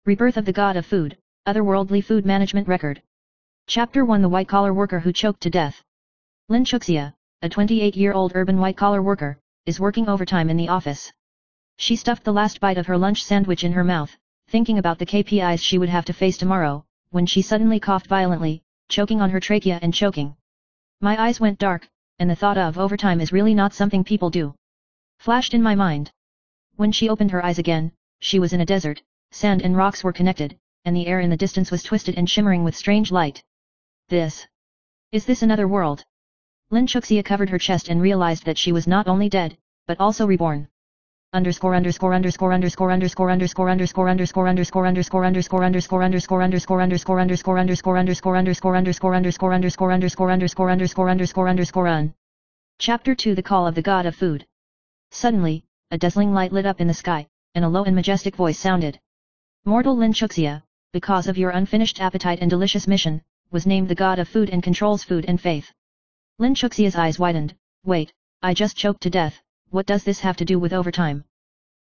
Rebirth of the God of Food, Otherworldly Food Management Record. Chapter 1 The White-Collar Worker Who Choked to Death. Lin Chuxia, a 28-year-old urban white-collar worker, is working overtime in the office. She stuffed the last bite of her lunch sandwich in her mouth, thinking about the KPIs she would have to face tomorrow, when she suddenly coughed violently, choking on her trachea and choking. My eyes went dark, and the thought of overtime is really not something people do. Flashed in my mind. When she opened her eyes again, she was in a desert, sand and rocks were connected, and the air in the distance was twisted and shimmering with strange light. Is this another world? Lin Chuxia covered her chest and realized that she was not only dead, but also reborn. Chapter 2 The Call of the God of Food. Suddenly, a dazzling light lit up in the sky, and a low and majestic voice sounded. Mortal Lin Chuxia, because of your unfinished appetite and delicious mission, was named the God of Food and controls food and faith. Lin Chuxia's eyes widened. Wait, I just choked to death, what does this have to do with overtime?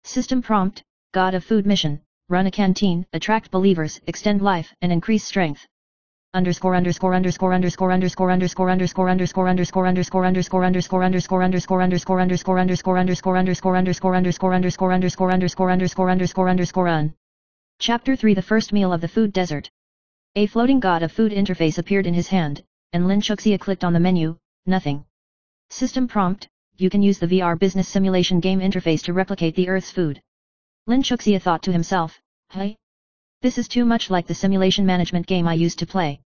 System prompt, God of Food mission, run a canteen, attract believers, extend life and increase strength. Chapter 3 The First Meal of the Food Desert. A floating God of Food interface appeared in his hand, and Lin Chuxia clicked on the menu, nothing. System prompt, you can use the VR business simulation game interface to replicate the Earth's food. Lin Chuxia thought to himself, hey? This is too much like the simulation management game I used to play.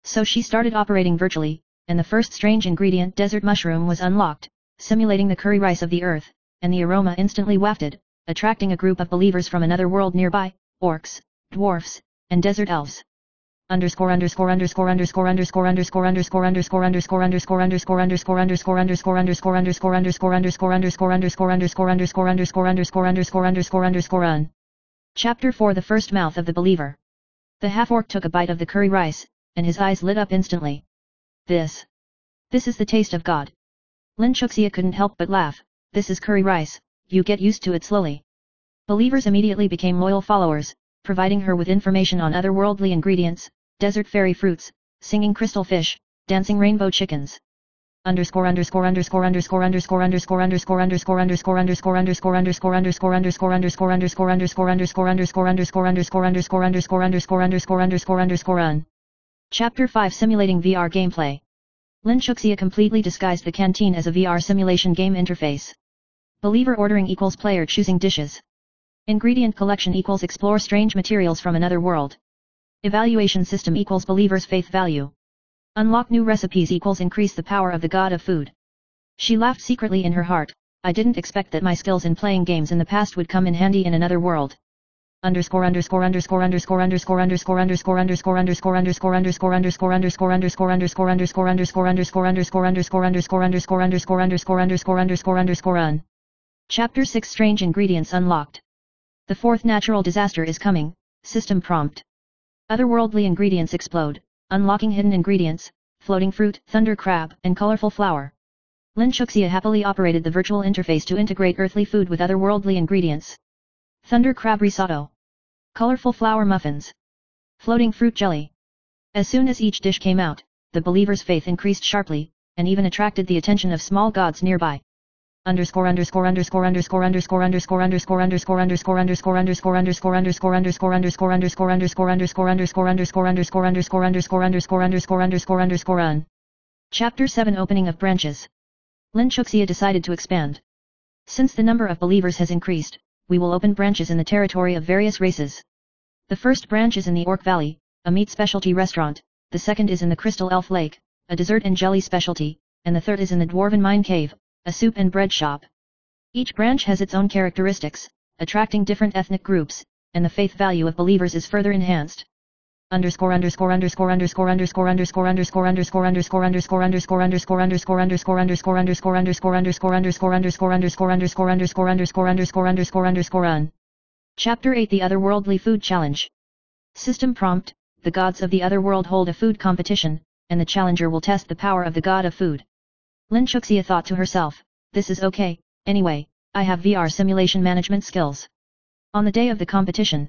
So she started operating virtually, and the first strange ingredient desert mushroom was unlocked, simulating the curry rice of the Earth, and the aroma instantly wafted, attracting a group of believers from another world nearby, orcs, dwarfs, and desert elves. Chapter 4 The First Mouth of the Believer. The half-orc took a bite of the curry rice, and his eyes lit up instantly. This is the taste of God. Lin Chuxia couldn't help but laugh. This is curry rice, you get used to it slowly. Believers immediately became loyal followers, providing her with information on otherworldly ingredients, desert fairy fruits, singing crystal fish, dancing rainbow chickens. Chapter 5 Simulating VR Gameplay. Lin Chuxia completely disguised the canteen as a VR simulation game interface. Believer ordering equals player choosing dishes. Ingredient collection equals explore strange materials from another world. Evaluation system equals believer's faith value. Unlock new recipes equals increase the power of the God of Food. She laughed secretly in her heart. I didn't expect that my skills in playing games in the past would come in handy in another world. Chapter 6 Strange Ingredients Unlocked. The fourth natural disaster is coming. System prompt. Otherworldly ingredients explode, unlocking hidden ingredients, floating fruit, thunder crab, and colorful flower. Lin Chuxia happily operated the virtual interface to integrate earthly food with otherworldly ingredients. Thunder crab risotto. Colorful flower muffins. Floating fruit jelly. As soon as each dish came out, the believer's faith increased sharply, and even attracted the attention of small gods nearby. Chapter 7 Opening of Branches. Lin Chuxia decided to expand. Since the number of believers has increased, we will open branches in the territory of various races. The first branch is in the Orc Valley, a meat specialty restaurant, the second is in the Crystal Elf Lake, a dessert and jelly specialty, and the third is in the Dwarven Mine Cave, a soup and bread shop. Each branch has its own characteristics, attracting different ethnic groups, and the faith value of believers is further enhanced. Chapter 8 The Otherworldly Food Challenge. System prompt, the gods of the otherworld hold a food competition, and the challenger will test the power of the God of Food. Lin Chuxia thought to herself, this is okay, anyway, I have VR simulation management skills. On the day of the competition,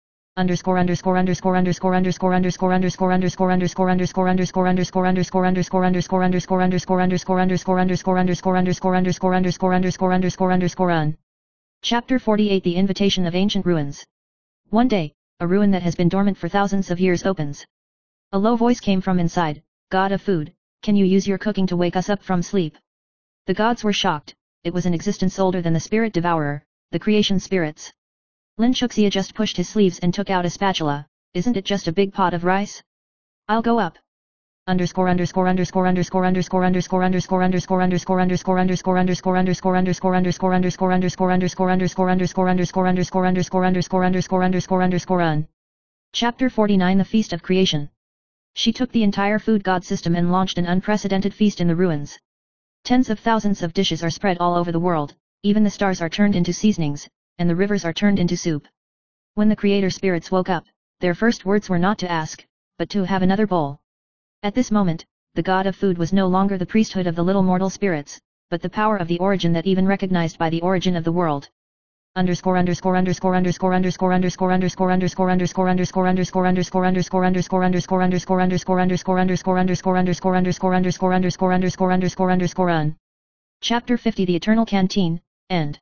Chapter 48 The Invitation of Ancient Ruins. One day, a ruin that has been dormant for thousands of years opens. A low voice came from inside, God of food, can you use your cooking to wake us up from sleep? The gods were shocked, it was an existence older than the spirit devourer, the creation spirits. Lin Chuxia just pushed his sleeves and took out a spatula, isn't it just a big pot of rice? I'll go up. Chapter 49 The Feast of Creation. She took the entire food god system and launched an unprecedented feast in the ruins. Tens of thousands of dishes are spread all over the world, even the stars are turned into seasonings, and the rivers are turned into soup. When the creator spirits woke up, their first words were not to ask, but to have another bowl. At this moment, the god of food was no longer the priesthood of the little mortal spirits, but the power of the origin that even recognized by the origin of the world. Chapter 50 The Eternal Canteen, End.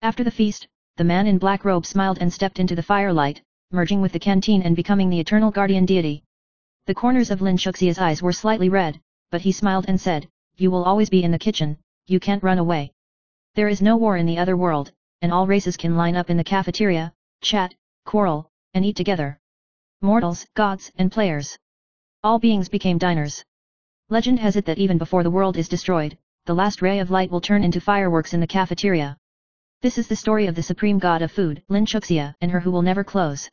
After the feast, the man in black robe smiled and stepped into the firelight, merging with the canteen and becoming the eternal guardian deity. The corners of Lin Chuxia's eyes were slightly red, but he smiled and said, "You will always be in the kitchen, you can't run away. There is no war in the other world, and all races can line up in the cafeteria, chat, quarrel, and eat together. Mortals, gods, and players. All beings became diners. Legend has it that even before the world is destroyed, the last ray of light will turn into fireworks in the cafeteria. This is the story of the supreme god of food, Lin Chuxia, and her who will never close."